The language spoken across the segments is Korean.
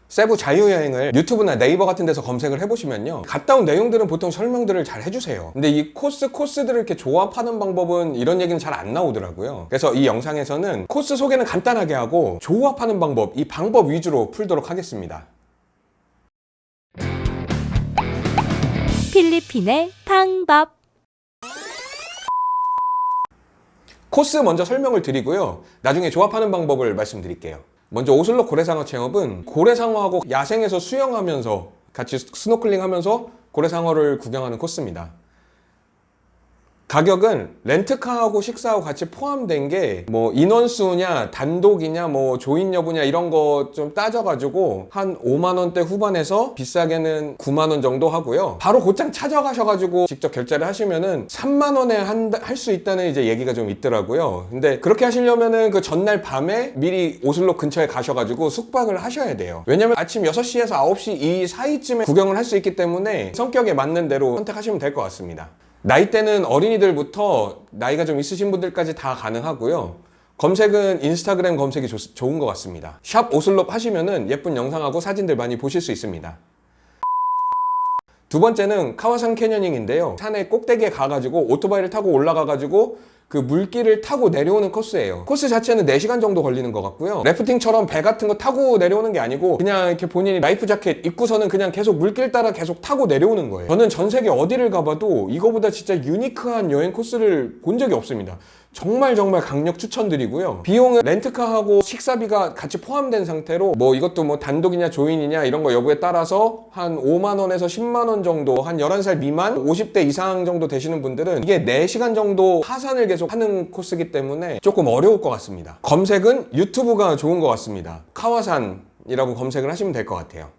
세부 자유여행을 유튜브나 네이버 같은 데서 검색을 해보시면요, 갔다 온 내용들은 보통 설명들을 잘 해주세요. 근데 이 코스들을 이렇게 조합하는 방법은 이런 얘기는 잘 안 나오더라고요. 그래서 이 영상에서는 코스 소개는 간단하게 하고 조합하는 방법, 이 방법 위주로 풀도록 하겠습니다. 필리핀의 방법. 코스 먼저 설명을 드리고요, 나중에 조합하는 방법을 말씀드릴게요. 먼저 오슬로 고래상어 체험은 고래상어하고 야생에서 수영하면서 같이 스노클링 하면서 고래상어를 구경하는 코스입니다. 가격은 렌트카하고 식사하고 같이 포함된 게 뭐 인원수냐 단독이냐 뭐 조인 여부냐 이런 거 좀 따져가지고 한 5만원대 후반에서 비싸게는 9만원 정도 하고요. 바로 곧장 찾아가셔가지고 직접 결제를 하시면은 3만원에 할 수 있다는 이제 얘기가 좀 있더라고요. 근데 그렇게 하시려면은 그 전날 밤에 미리 오슬로 근처에 가셔가지고 숙박을 하셔야 돼요. 왜냐면 아침 6시에서 9시 이 사이쯤에 구경을 할 수 있기 때문에 성격에 맞는 대로 선택하시면 될 것 같습니다. 나이대는 어린이들부터 나이가 좀 있으신 분들까지 다 가능하고요. 검색은 인스타그램 검색이 좋은 것 같습니다. 샵 오슬롭 하시면은 예쁜 영상하고 사진들 많이 보실 수 있습니다. 두 번째는 카와산 캐녀닝인데요. 산의 꼭대기에 가가지고 오토바이를 타고 올라가가지고 그 물길을 타고 내려오는 코스예요. 코스 자체는 4시간 정도 걸리는 것 같고요. 래프팅처럼 배 같은 거 타고 내려오는 게 아니고 그냥 이렇게 본인이 라이프 자켓 입고서는 그냥 계속 물길 따라 계속 타고 내려오는 거예요. 저는 전 세계 어디를 가봐도 이거보다 진짜 유니크한 여행 코스를 본 적이 없습니다. 정말 강력 추천드리고요. 비용은 렌트카하고 식사비가 같이 포함된 상태로 뭐 이것도 뭐 단독이냐 조인이냐 이런 거 여부에 따라서 한 5만원에서 10만원 정도, 한 11살 미만 50대 이상 정도 되시는 분들은 이게 4시간 정도 하산을 계속 하는 코스이기 때문에 조금 어려울 것 같습니다. 검색은 유튜브가 좋은 것 같습니다. 카와산이라고 검색을 하시면 될 것 같아요.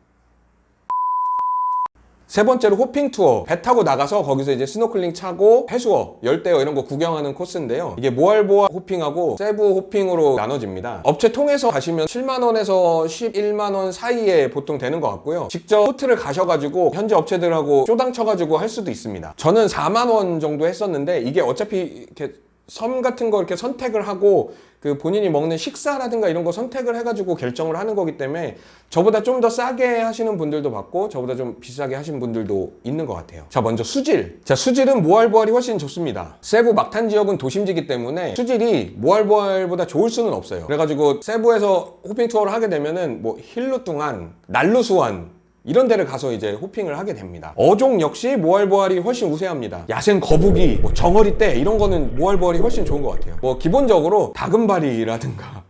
세 번째로 호핑 투어. 배 타고 나가서 거기서 이제 스노클링 차고 해수어, 열대어 이런 거 구경하는 코스인데요. 이게 모알보아 호핑하고 세부 호핑으로 나눠집니다. 업체 통해서 가시면 7만원에서 11만원 사이에 보통 되는 것 같고요. 직접 호텔을 가셔가지고 현지 업체들하고 쪼당 쳐가지고 할 수도 있습니다. 저는 4만원 정도 했었는데 이게 어차피 이렇게 섬 같은 거 이렇게 선택을 하고 그 본인이 먹는 식사라든가 이런 거 선택을 해가지고 결정을 하는 거기 때문에 저보다 좀 더 싸게 하시는 분들도 봤고 저보다 좀 비싸게 하신 분들도 있는 것 같아요. 자, 먼저 수질. 자, 수질은 모알보알이 훨씬 좋습니다. 세부 막탄 지역은 도심지기 때문에 수질이 모알보알보다 좋을 수는 없어요. 그래가지고 세부에서 호핑 투어를 하게 되면은 뭐 힐루뚱안, 날루수안 이런 데를 가서 이제 호핑을 하게 됩니다. 어종 역시 모알보알이 훨씬 우세합니다. 야생 거북이, 뭐 정어리떼 이런 거는 모알보알이 훨씬 좋은 것 같아요. 뭐 기본적으로 다금바리라든가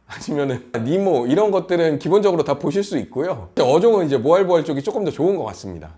아니면은 니모 이런 것들은 기본적으로 다 보실 수 있고요. 어종은 이제 모알보알 쪽이 조금 더 좋은 것 같습니다.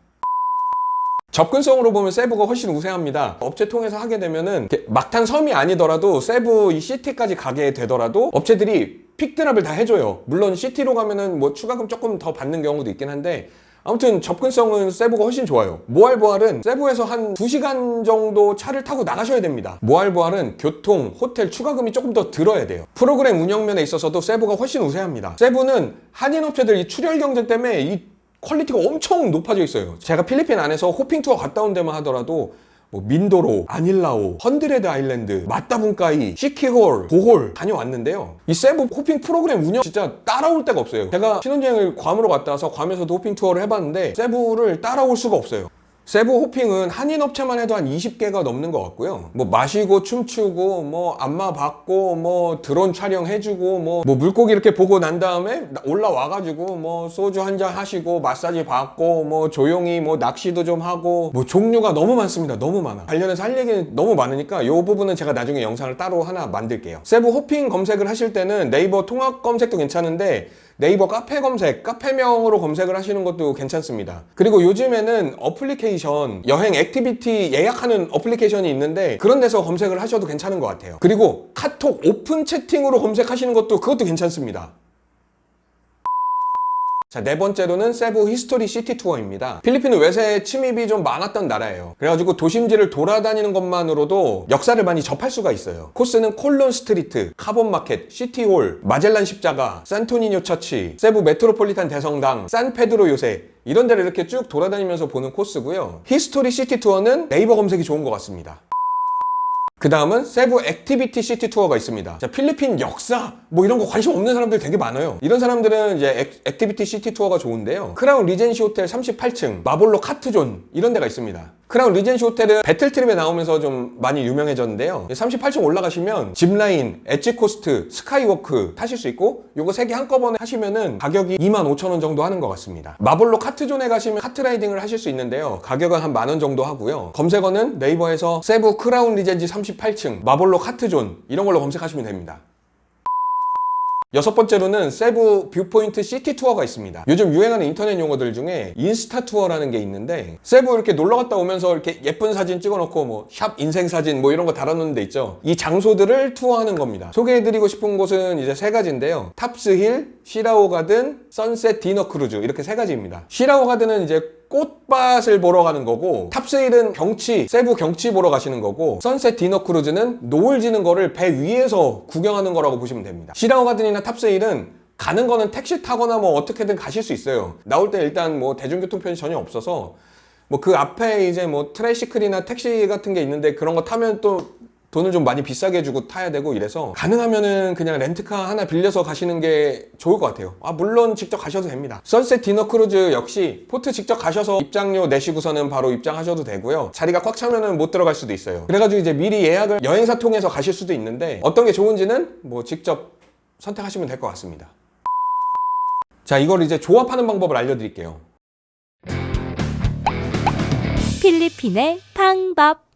접근성으로 보면 세부가 훨씬 우세합니다. 업체 통해서 하게 되면은 막탄 섬이 아니더라도 세부 이 시티까지 가게 되더라도 업체들이 픽드랍을 다 해줘요. 물론 시티로 가면은 뭐 추가금 조금 더 받는 경우도 있긴 한데 아무튼 접근성은 세부가 훨씬 좋아요. 모알보알은 세부에서 한 2시간 정도 차를 타고 나가셔야 됩니다. 모알보알은 교통, 호텔 추가금이 조금 더 들어야 돼요. 프로그램 운영면에 있어서도 세부가 훨씬 우세합니다. 세부는 한인 업체들 이 출혈 경쟁 때문에 이 퀄리티가 엄청 높아져 있어요. 제가 필리핀 안에서 호핑 투어 갔다 온 데만 하더라도 뭐 민도로, 아닐라오, 헌드레드 아일랜드, 마따분까이, 시키홀, 보홀 다녀왔는데요. 이 세부 호핑 프로그램 운영 진짜 따라올 데가 없어요. 제가 신혼여행을 괌으로 갔다 와서 괌에서도 호핑 투어를 해봤는데 세부를 따라올 수가 없어요. 세부 호핑은 한인 업체만 해도 한 20개가 넘는 것 같고요. 뭐 마시고 춤추고 뭐 안마 받고 뭐 드론 촬영해주고 뭐 물고기 이렇게 보고 난 다음에 올라와가지고 뭐 소주 한잔 하시고 마사지 받고 뭐 조용히 뭐 낚시도 좀 하고 뭐 종류가 너무 많습니다. 너무 많아. 관련해서 할 얘기는 너무 많으니까 이 부분은 제가 나중에 영상을 따로 하나 만들게요. 세부 호핑 검색을 하실 때는 네이버 통합 검색도 괜찮은데 네이버 카페 검색, 카페명으로 검색을 하시는 것도 괜찮습니다. 그리고 요즘에는 어플리케이션, 여행 액티비티 예약하는 어플리케이션이 있는데 그런 데서 검색을 하셔도 괜찮은 것 같아요. 그리고 카톡 오픈 채팅으로 검색하시는 그것도 괜찮습니다. 자, 네 번째로는 세부 히스토리 시티 투어입니다. 필리핀은 외세 침입이 좀 많았던 나라예요. 그래가지고 도심지를 돌아다니는 것만으로도 역사를 많이 접할 수가 있어요. 코스는 콜론 스트리트, 카본 마켓, 시티홀, 마젤란 십자가, 산토니뇨 처치, 세부 메트로폴리탄 대성당, 산페드로 요새 이런 데를 이렇게 쭉 돌아다니면서 보는 코스고요. 히스토리 시티 투어는 네이버 검색이 좋은 것 같습니다. 그 다음은 세부 액티비티 시티 투어가 있습니다. 자, 필리핀 역사 뭐 이런 거 관심 없는 사람들 되게 많아요. 이런 사람들은 이제 액티비티 시티 투어가 좋은데요. 크라운 리젠시 호텔 38층 마볼로 카트존 이런 데가 있습니다. 크라운 리젠시 호텔은 배틀트립에 나오면서 좀 많이 유명해졌는데요. 38층 올라가시면 짚라인, 엣지코스트, 스카이워크 타실 수 있고 요거 3개 한꺼번에 하시면은 가격이 25,000원 정도 하는 것 같습니다. 마볼로 카트존에 가시면 카트라이딩을 하실 수 있는데요. 가격은 한 10,000원 정도 하고요. 검색어는 네이버에서 세부 크라운 리젠시 38층 마볼로 카트존 이런 걸로 검색하시면 됩니다. 6번째로는 세부 뷰포인트 시티 투어가 있습니다. 요즘 유행하는 인터넷 용어들 중에 인스타 투어라는 게 있는데 세부 이렇게 놀러 갔다 오면서 이렇게 예쁜 사진 찍어놓고 뭐 샵 인생 사진 뭐 이런 거 달아놓는 데 있죠. 이 장소들을 투어하는 겁니다. 소개해드리고 싶은 곳은 이제 3가지인데요. 탑스힐, 시라오 가든, 선셋 디너 크루즈 이렇게 3가지입니다. 시라오 가든은 이제 꽃밭을 보러 가는 거고, 탑스힐은 경치, 세부 경치 보러 가시는 거고, 선셋 디너 크루즈는 노을 지는 거를 배 위에서 구경하는 거라고 보시면 됩니다. 시라오 가든이나 탑스힐은 가는 거는 택시 타거나 뭐 어떻게든 가실 수 있어요. 나올 때 일단 뭐 대중교통 편이 전혀 없어서 뭐 그 앞에 이제 뭐 트라이시클이나 택시 같은 게 있는데 그런 거 타면 또 돈을 좀 많이 비싸게 주고 타야 되고 이래서 가능하면은 그냥 렌트카 하나 빌려서 가시는 게 좋을 것 같아요. 물론 직접 가셔도 됩니다. 선셋 디너 크루즈 역시 포트 직접 가셔서 입장료 내시고서는 바로 입장하셔도 되고요. 자리가 꽉 차면은 못 들어갈 수도 있어요. 그래가지고 이제 미리 예약을 여행사 통해서 가실 수도 있는데 어떤 게 좋은지는 뭐 직접 선택하시면 될 것 같습니다. 자, 이걸 이제 조합하는 방법을 알려드릴게요. 필리핀의 방법.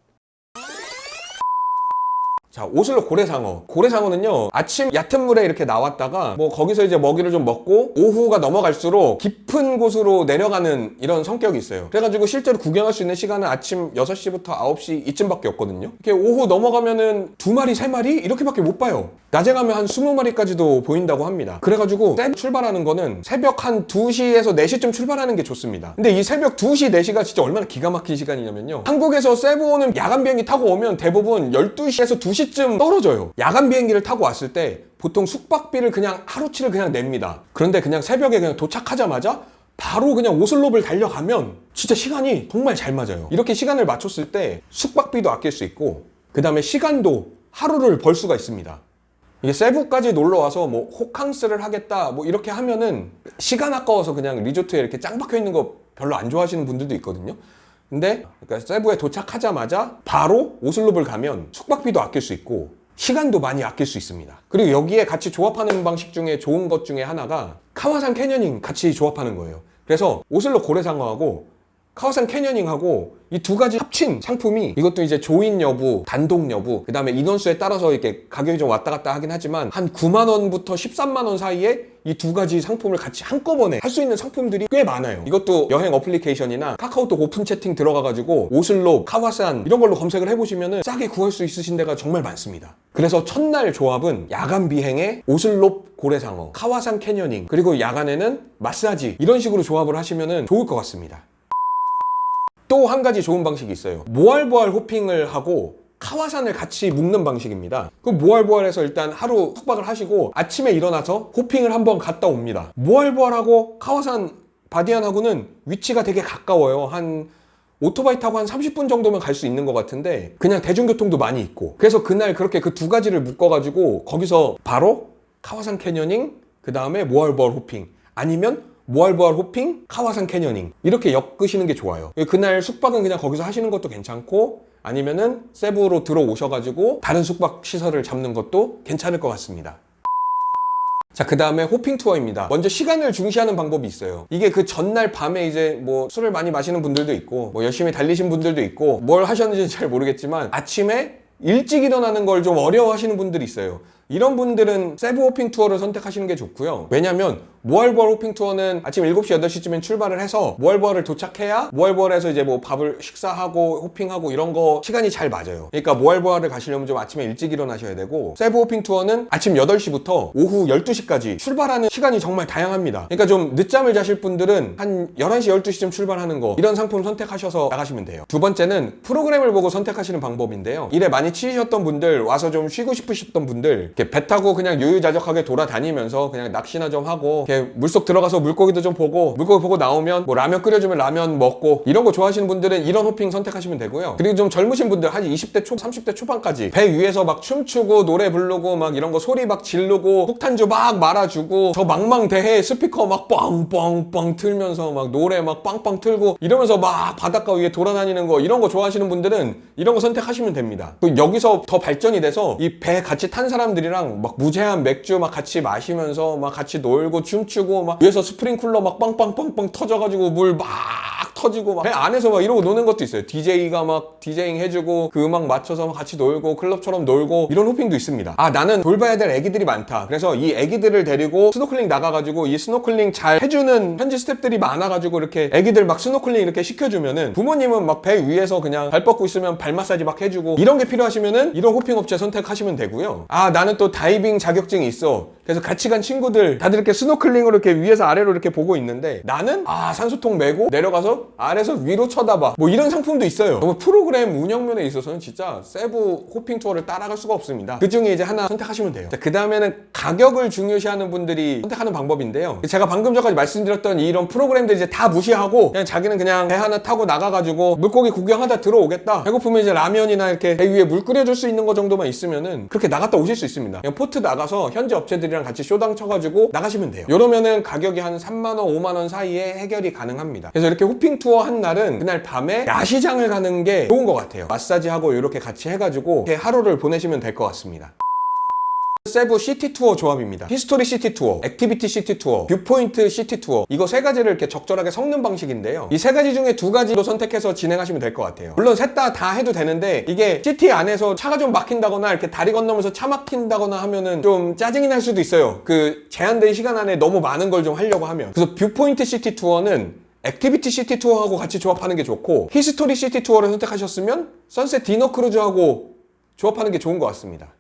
자, 오슬로 고래상어. 고래상어는요, 아침 얕은 물에 이렇게 나왔다가 뭐 거기서 이제 먹이를 좀 먹고 오후가 넘어갈수록 깊은 곳으로 내려가는 이런 성격이 있어요. 그래가지고 실제로 구경할 수 있는 시간은 아침 6시부터 9시 이쯤밖에 없거든요. 이렇게 오후 넘어가면은 2마리, 3마리 이렇게밖에 못 봐요. 낮에 가면 한 20마리까지도 보인다고 합니다. 그래가지고 출발하는 거는 새벽 한 2시에서 4시쯤 출발하는 게 좋습니다. 근데 이 새벽 2시, 4시가 진짜 얼마나 기가 막힌 시간이냐면요, 한국에서 세부 오는 야간 비행기 타고 오면 대부분 12시에서 2시쯤 떨어져요. 야간 비행기를 타고 왔을 때 보통 숙박비를 그냥 하루치를 그냥 냅니다. 그런데 그냥 새벽에 그냥 도착하자마자 바로 그냥 오슬롭을 달려가면 진짜 시간이 정말 잘 맞아요. 이렇게 시간을 맞췄을 때 숙박비도 아낄 수 있고 그 다음에 시간도 하루를 벌 수가 있습니다. 이게 세부까지 놀러 와서 뭐 호캉스를 하겠다 뭐 이렇게 하면은 시간 아까워서 그냥 리조트에 이렇게 짱 박혀 있는 거 별로 안 좋아하시는 분들도 있거든요. 근데 그러니까 세부에 도착하자마자 바로 오슬롭을 가면 숙박비도 아낄 수 있고 시간도 많이 아낄 수 있습니다. 그리고 여기에 같이 조합하는 방식 중에 좋은 것 중에 하나가 카와산 캐녀닝 같이 조합하는 거예요. 그래서 오슬로 고래상어하고 카와산 캐녀닝하고 이 2가지 합친 상품이, 이것도 이제 조인 여부, 단독 여부, 그 다음에 인원수에 따라서 이렇게 가격이 좀 왔다 갔다 하긴 하지만 한 9만 원부터 13만 원 사이에 이 2가지 상품을 같이 한꺼번에 할 수 있는 상품들이 꽤 많아요. 이것도 여행 어플리케이션이나 카카오톡 오픈 채팅 들어가가지고 오슬로, 카와산 이런 걸로 검색을 해보시면은 싸게 구할 수 있으신 데가 정말 많습니다. 그래서 첫날 조합은 야간 비행에 오슬롭 고래상어, 카와산 캐녀닝, 그리고 야간에는 마사지 이런 식으로 조합을 하시면은 좋을 것 같습니다. 또 한 가지 좋은 방식이 있어요. 모알보알 호핑을 하고 카와산을 같이 묶는 방식입니다. 그 모알보알에서 일단 하루 숙박을 하시고 아침에 일어나서 호핑을 한번 갔다 옵니다. 모알보알하고 카와산 바디안하고는 위치가 되게 가까워요. 한 오토바이 타고 한 30분 정도면 갈 수 있는 것 같은데 그냥 대중교통도 많이 있고, 그래서 그날 그렇게 그 2가지를 묶어가지고 거기서 바로 카와산 캐녀닝, 그 다음에 모알보알 호핑, 아니면 모알보알 호핑, 카와산 캐녀닝 이렇게 엮으시는 게 좋아요. 그날 숙박은 그냥 거기서 하시는 것도 괜찮고 아니면은 세부로 들어오셔가지고 다른 숙박 시설을 잡는 것도 괜찮을 것 같습니다. 자, 그 다음에 호핑 투어입니다. 먼저 시간을 중시하는 방법이 있어요. 이게 그 전날 밤에 이제 뭐 술을 많이 마시는 분들도 있고 뭐 열심히 달리신 분들도 있고 뭘 하셨는지는 잘 모르겠지만 아침에 일찍 일어나는 걸 좀 어려워하시는 분들이 있어요. 이런 분들은 세부 호핑 투어를 선택하시는 게 좋고요. 왜냐면 모알보알 호핑 투어는 아침 7시, 8시쯤엔 출발을 해서 모알보알을 도착해야 모알보알에서 이제 뭐 밥을 식사하고 호핑하고 이런 거 시간이 잘 맞아요. 그러니까 모알보알을 가시려면 좀 아침에 일찍 일어나셔야 되고, 세부 호핑 투어는 아침 8시부터 오후 12시까지 출발하는 시간이 정말 다양합니다. 그러니까 좀 늦잠을 자실 분들은 한 11시, 12시쯤 출발하는 거, 이런 상품 선택하셔서 나가시면 돼요. 2번째는 프로그램을 보고 선택하시는 방법인데요. 일에 많이 치이셨던 분들, 와서 좀 쉬고 싶으셨던 분들, 이렇게 배 타고 그냥 유유자적하게 돌아다니면서 그냥 낚시나 좀 하고 이렇게 물속 들어가서 물고기도 좀 보고 물고기 보고 나오면 뭐 라면 끓여주면 라면 먹고 이런 거 좋아하시는 분들은 이런 호핑 선택하시면 되고요. 그리고 좀 젊으신 분들 한 20대 초 30대 초반까지 배 위에서 막 춤추고 노래 부르고 막 이런 거 소리 막 지르고 폭탄주 막 말아주고 저 망망대해 스피커 막 빵빵빵 틀면서 막 노래 막 빵빵 틀고 이러면서 막 바닷가 위에 돌아다니는 거 이런 거 좋아하시는 분들은 이런 거 선택하시면 됩니다. 여기서 더 발전이 돼서 이 배 같이 탄 사람들이랑 막 무제한 맥주 막 같이 마시면서 막 같이 놀고 춤추고 막 위에서 스프링쿨러 막 빵빵빵빵 터져가지고 물 막 터지고 막 배 안에서 막 이러고 노는 것도 있어요. DJ가 막 디제잉 해주고 그 음악 맞춰서 막 같이 놀고 클럽처럼 놀고 이런 호핑도 있습니다. 아 나는 돌봐야 될 애기들이 많다. 그래서 이 애기들을 데리고 스노클링 나가가지고 이 스노클링 잘 해주는 현지 스태프들이 많아가지고 이렇게 애기들 막 스노클링 이렇게 시켜주면은 부모님은 막 배 위에서 그냥 발 뻗고 있으면 발 마사지 막 해주고 이런 게 필요하시면은 이런 호핑 업체 선택하시면 되고요. 아 나는 또 다이빙 자격증이 있어. 그래서 같이 간 친구들 다들 이렇게 스노클링으로 이렇게 위에서 아래로 이렇게 보고 있는데 나는 산소통 메고 내려가서 아래에서 위로 쳐다봐 뭐 이런 상품도 있어요. 너무 프로그램 운영면에 있어서는 진짜 세부 호핑 투어를 따라갈 수가 없습니다. 그 중에 이제 하나 선택하시면 돼요. 그 다음에는 가격을 중요시하는 분들이 선택하는 방법인데요. 제가 방금 전까지 말씀드렸던 이런 프로그램들 이제 다 무시하고 그냥 자기는 그냥 배 하나 타고 나가가지고 물고기 구경하다 들어오겠다. 배고프면 이제 라면이나 이렇게 배 위에 물 끓여줄 수 있는 거 정도만 있으면은 그렇게 나갔다 오실 수 있습니다. 그냥 포트 나가서 현지 업체들이랑 같이 쇼당 쳐가지고 나가시면 돼요. 이러면은 가격이 한 3만 원, 5만 원 사이에 해결이 가능합니다. 그래서 이렇게 호핑 투어 한 날은 그날 밤에 야시장을 가는 게 좋은 것 같아요. 마사지하고 이렇게 같이 해가지고 이렇게 하루를 보내시면 될 것 같습니다. 세부 시티 투어 조합입니다. 히스토리 시티 투어, 액티비티 시티 투어, 뷰포인트 시티 투어 이거 세 가지를 이렇게 적절하게 섞는 방식인데요. 이 세 가지 중에 두 가지로 선택해서 진행하시면 될 것 같아요. 물론 셋 다 해도 되는데 이게 시티 안에서 차가 좀 막힌다거나 이렇게 다리 건너면서 차 막힌다거나 하면은 좀 짜증이 날 수도 있어요. 그 제한된 시간 안에 너무 많은 걸 좀 하려고 하면. 그래서 뷰포인트 시티 투어는 액티비티 시티 투어하고 같이 조합하는 게 좋고 히스토리 시티 투어를 선택하셨으면 선셋 디너 크루즈하고 조합하는 게 좋은 것 같습니다.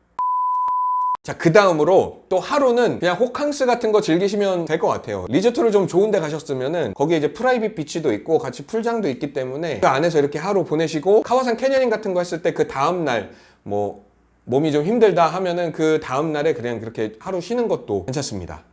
자, 그 다음으로 또 하루는 그냥 호캉스 같은 거 즐기시면 될 것 같아요. 리조트를 좀 좋은 데 가셨으면은 거기에 이제 프라이빗 비치도 있고 같이 풀장도 있기 때문에 그 안에서 이렇게 하루 보내시고 카와산 캐녀닝 같은 거 했을 때 그 다음날 뭐 몸이 좀 힘들다 하면은 그 다음날에 그냥 그렇게 하루 쉬는 것도 괜찮습니다.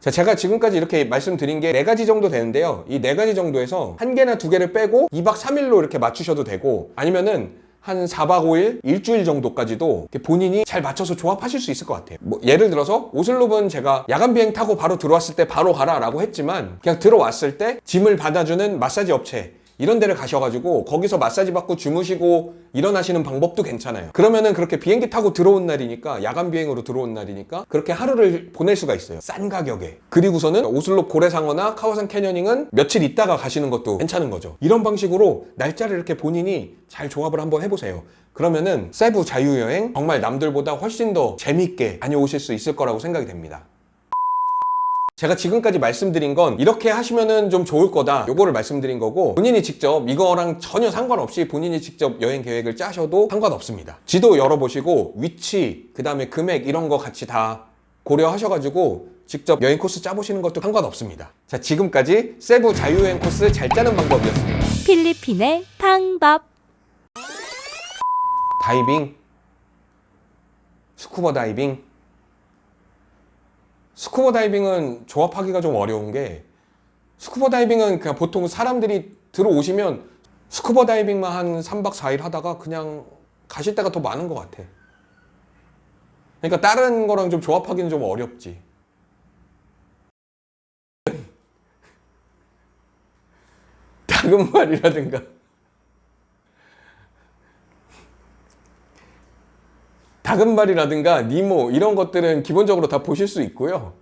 자, 제가 지금까지 이렇게 말씀드린 게 4가지 정도 되는데요. 이 4가지 정도에서 1개나 2개를 빼고 2박 3일로 이렇게 맞추셔도 되고 아니면은 한 4박 5일, 일주일 정도까지도 본인이 잘 맞춰서 조합하실 수 있을 것 같아요. 뭐 예를 들어서 오슬롭은 제가 야간 비행 타고 바로 들어왔을 때 바로 가라 라고 했지만 그냥 들어왔을 때 짐을 받아주는 마사지 업체 이런 데를 가셔가지고 거기서 마사지 받고 주무시고 일어나시는 방법도 괜찮아요. 그러면은 그렇게 비행기 타고 들어온 날이니까 야간 비행으로 들어온 날이니까 그렇게 하루를 보낼 수가 있어요. 싼 가격에. 그리고서는 오슬롭 고래상어나 카와산 캐녀닝은 며칠 있다가 가시는 것도 괜찮은 거죠. 이런 방식으로 날짜를 이렇게 본인이 잘 조합을 한번 해보세요. 그러면은 세부 자유여행 정말 남들보다 훨씬 더 재밌게 다녀오실 수 있을 거라고 생각이 됩니다. 제가 지금까지 말씀드린 건 이렇게 하시면은 좀 좋을 거다 요거를 말씀드린 거고 본인이 직접 이거랑 전혀 상관없이 본인이 직접 여행 계획을 짜셔도 상관없습니다. 지도 열어보시고 위치 그 다음에 금액 이런 거 같이 다 고려하셔가지고 직접 여행 코스 짜보시는 것도 상관없습니다. 자, 지금까지 세부 자유여행 코스 잘 짜는 방법이었습니다. 필리핀의 탕밥. 다이빙, 스쿠버 다이빙. 스쿠버 다이빙은 조합하기가 좀 어려운 게 스쿠버 다이빙은 그냥 보통 사람들이 들어오시면 스쿠버 다이빙만 한 3박 4일 하다가 그냥 가실 때가 더 많은 것 같아. 그러니까 다른 거랑 좀 조합하기는 좀 어렵지. 다금발이라든가 다금발이라든가 니모 이런 것들은 기본적으로 다 보실 수 있고요.